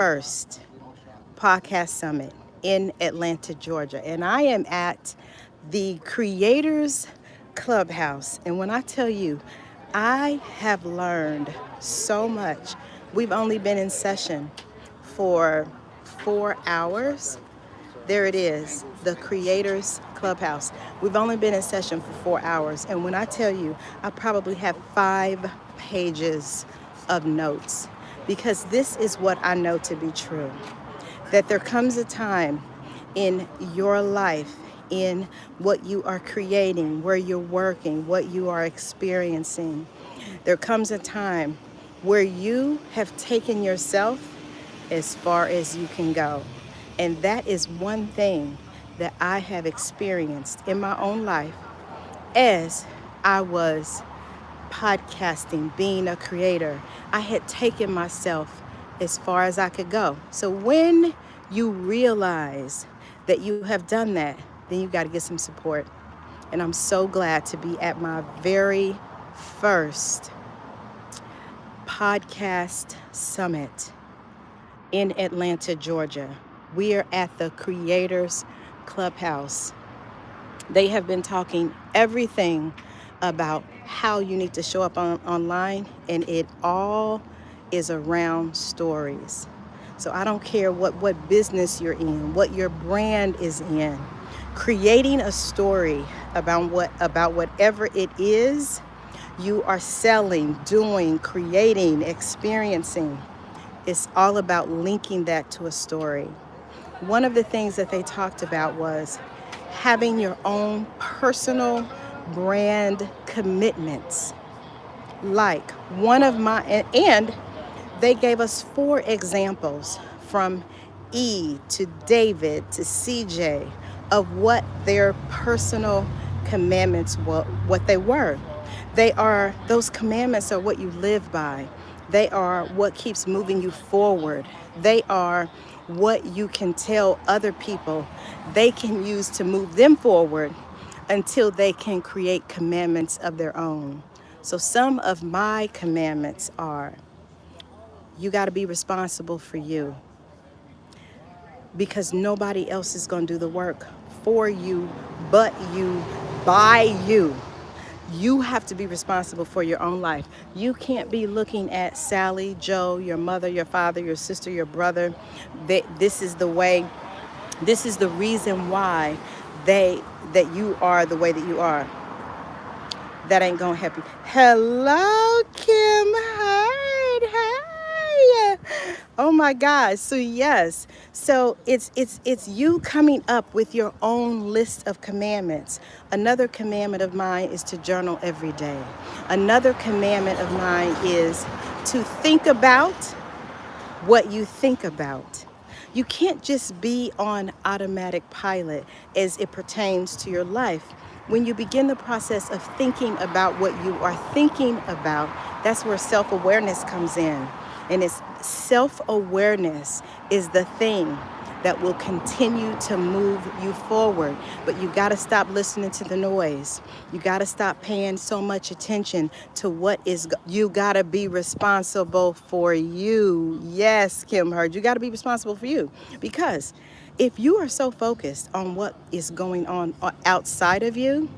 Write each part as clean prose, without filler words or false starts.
first podcast summit in Atlanta, Georgia. And I am at the Creators Clubhouse. And when I tell you, I have learned so much. We've only been in session for 4 hours. There it is, the Creators Clubhouse. We've only been in session for 4 hours. And when I tell you, I probably have 5 pages of notes because this is what I know to be true. That there comes a time in your life, in what you are creating, where you're working, what you are experiencing. There comes a time where you have taken yourself as far as you can go. And that is one thing that I have experienced in my own life as I was podcasting, being a creator. I had taken myself as far as I could go. So when you realize that you have done that, then you got to get some support. And I'm so glad to be at my very first podcast summit in Atlanta, Georgia. We are at the Creators Clubhouse. They have been talking everything about how you need to show up online, and it all is around stories. So I don't care what business you're in, what your brand is in. Creating a story about whatever it is you are selling, doing, creating, experiencing. It's all about linking that to a story. One of the things that they talked about was having your own personal brand commitments. Like one of my, and they gave us 4 examples from E to David to CJ of what their personal commandments were, what they were. Those commandments are what you live by. They are what keeps moving you forward. They are what you can tell other people they can use to move them forward until they can create commandments of their own. So some of my commandments are, you got to be responsible for you because nobody else is going to do the work for you, but you, by you. You have to be responsible for your own life. You can't be looking at Sally, Joe, your mother, your father, your sister, your brother. This is the way, this is the reason why that you are the way that you are. That ain't gonna help you. Hello, Kim Hart. Hi. Oh my God. So yes. So it's you coming up with your own list of commandments. Another commandment of mine is to journal every day. Another commandment of mine is to think about what you think about. You can't just be on automatic pilot as it pertains to your life. When you begin the process of thinking about what you are thinking about, that's where self-awareness comes in. And it's self-awareness is the thing that will continue to move you forward. But you got to stop listening to the noise. You got to stop paying so much attention to what is, you got to be responsible for you. Yes, Kim Hurd, you got to be responsible for you. Because if you are so focused on what is going on outside of you,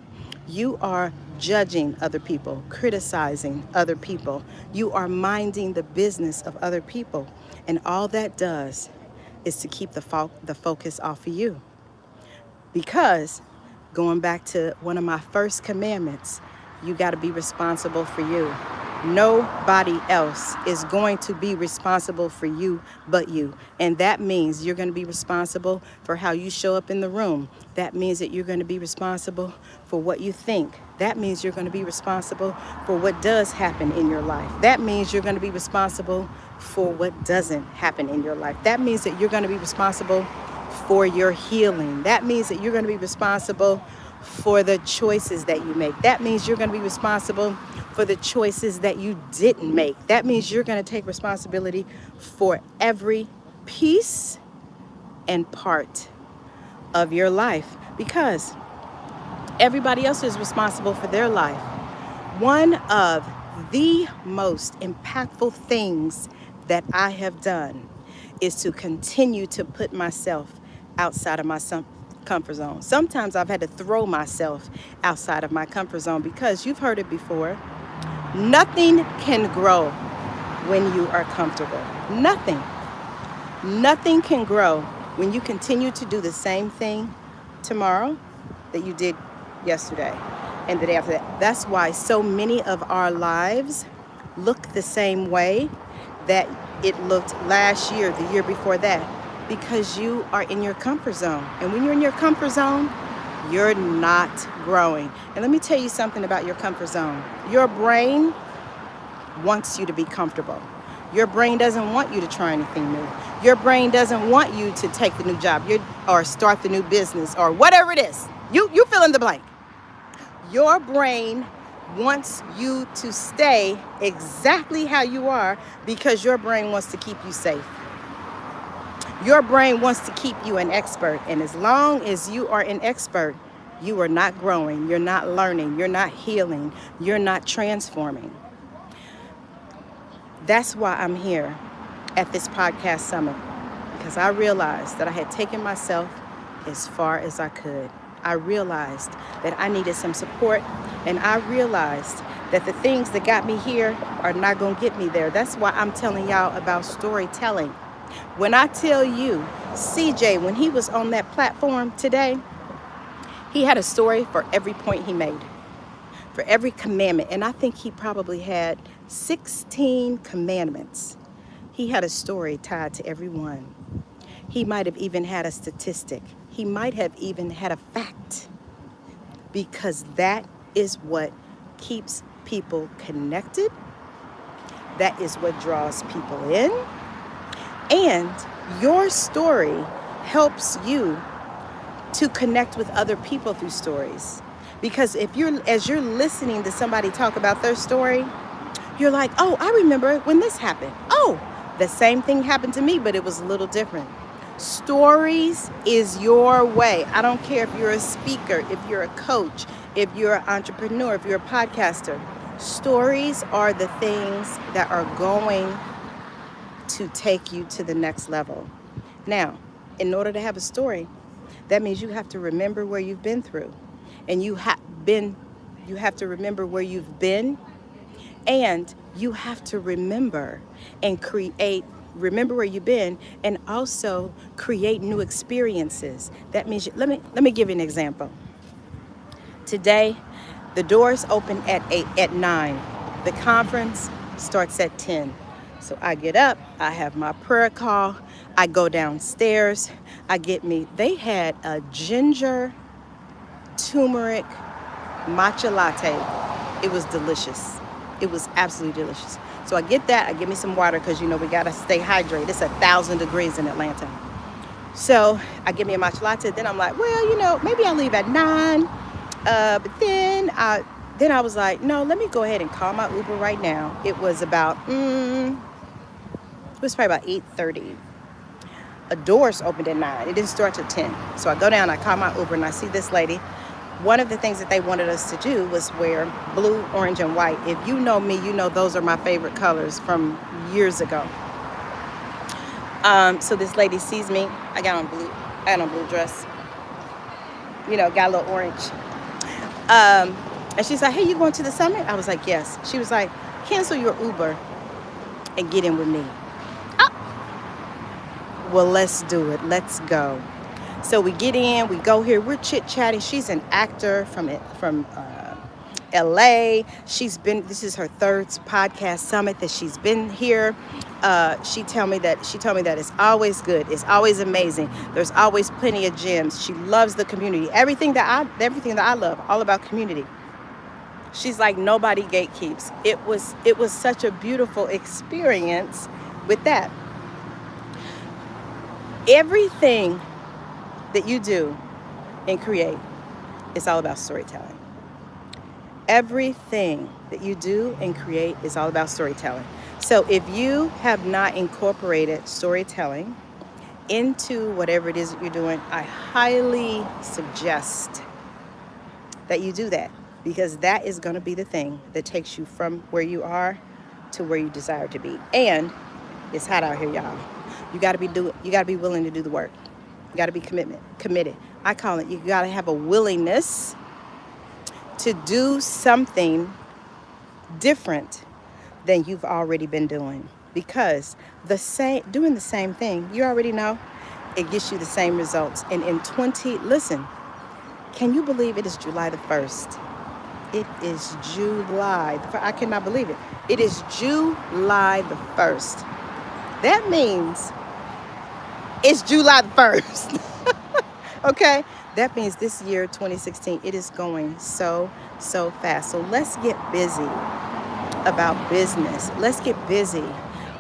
you are judging other people, criticizing other people. You are minding the business of other people. And all that does is to keep the focus off of you. Because going back to one of my first commandments, you got to be responsible for you. Nobody else is going to be responsible for you but you. And that means you're going to be responsible for how you show up in the room. That means that you're going to be responsible for what you think. That means you're going to be responsible for what does happen in your life. That means you're going to be responsible for what doesn't happen in your life. That means that you're going to be responsible for your healing. That means that you're going to be responsible for the choices that you make. That means you're going to be responsible for the choices that you didn't make. That means you're going to take responsibility for every piece and part of your life because everybody else is responsible for their life. One of the most impactful things that I have done is to continue to put myself outside of my comfort zone. Sometimes I've had to throw myself outside of my comfort zone because you've heard it before. Nothing can grow when you are comfortable. Nothing. Nothing can grow when you continue to do the same thing tomorrow that you did yesterday and the day after that. That's why so many of our lives look the same way that it looked last year, the year before that, because you are in your comfort zone. And when you're in your comfort zone, you're not growing. And let me tell you something about your comfort zone. Your brain wants you to be comfortable. Your brain doesn't want you to try anything new. Your brain doesn't want you to take the new job or start the new business or whatever it is. You fill in the blank. Your brain wants you to stay exactly how you are because your brain wants to keep you safe. Your brain wants to keep you an expert. And as long as you are an expert, you are not growing, you're not learning, you're not healing, you're not transforming. That's why I'm here at this podcast summit, because I realized that I had taken myself as far as I could. I realized that I needed some support, and I realized that the things that got me here are not going to get me there. That's why I'm telling y'all about storytelling. When I tell you, CJ, when he was on that platform today, he had a story for every point he made, for every commandment. And I think he probably had 16 commandments. He had a story tied to every one. He might have even had a statistic. He might have even had a fact, because that is what keeps people connected. That is what draws people in. And your story helps you to connect with other people through stories. Because as you're listening to somebody talk about their story, you're like, oh, I remember when this happened. Oh, the same thing happened to me, but it was a little different. Stories is your way. I don't care if you're a speaker, if you're a coach, if you're an entrepreneur, if you're a podcaster. Stories are the things that are going to take you to the next level. Now, in order to have a story, that means you have to remember where you've been through. And you have to remember where you've been, and you have to remember where you've been, and also create new experiences. That means, let me give you an example. Today, the doors open at 9. The conference starts at 10. So I get up, I have my prayer call, I go downstairs, they had a ginger turmeric matcha latte. It was delicious. It was absolutely delicious. So I get that, I give me some water, because we gotta stay hydrated. It's 1,000 degrees in Atlanta. So I give me a matcha latte, then I'm like, well, maybe I'll leave at 9. But then I was like, no, let me go ahead and call my Uber right now. It was about, it was probably about 8:30. A doors opened at 9. It didn't start till 10. So I go down, I call my Uber, and I see this lady. One of the things that they wanted us to do was wear blue, orange, and white. If you know me, you know those are my favorite colors from years ago. So this lady sees me. I got on a blue dress. Got a little orange. And she's like, hey, you going to the summit? I was like, yes. She was like, cancel your Uber and get in with me. Well, let's do it. Let's go. So we get in, we go here, we're chit-chatting. She's an actor from LA. This is her third podcast summit that she's been here. She told me that it's always good. It's always amazing. There's always plenty of gems. She loves the community. Everything that I love, all about community. She's like, nobody gatekeeps. It was such a beautiful experience with that. Everything that you do and create is all about storytelling. Everything that you do and create is all about storytelling. So if you have not incorporated storytelling into whatever it is that you're doing, I highly suggest that you do that, because that is going to be the thing that takes you from where you are to where you desire to be. And it's hot out here, y'all. You got to be willing to do the work. You got to be committed. I call it, you got to have a willingness to do something different than you've already been doing, because doing the same thing, you already know it gets you the same results. And listen, can you believe it is July the 1st? It is July. I cannot believe it. It is July the 1st. That means it's July the 1st. Okay? That means this year, 2016, it is going so fast. So let's get busy about business. Let's get busy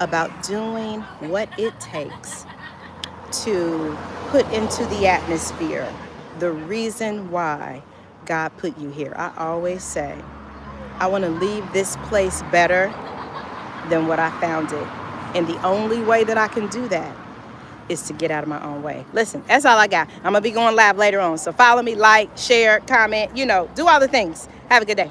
about doing what it takes to put into the atmosphere the reason why God put you here. I always say, I want to leave this place better than what I found it. And the only way that I can do that is to get out of my own way. Listen, that's all I got. I'm going to be going live later on. So follow me, like, share, comment, do all the things. Have a good day.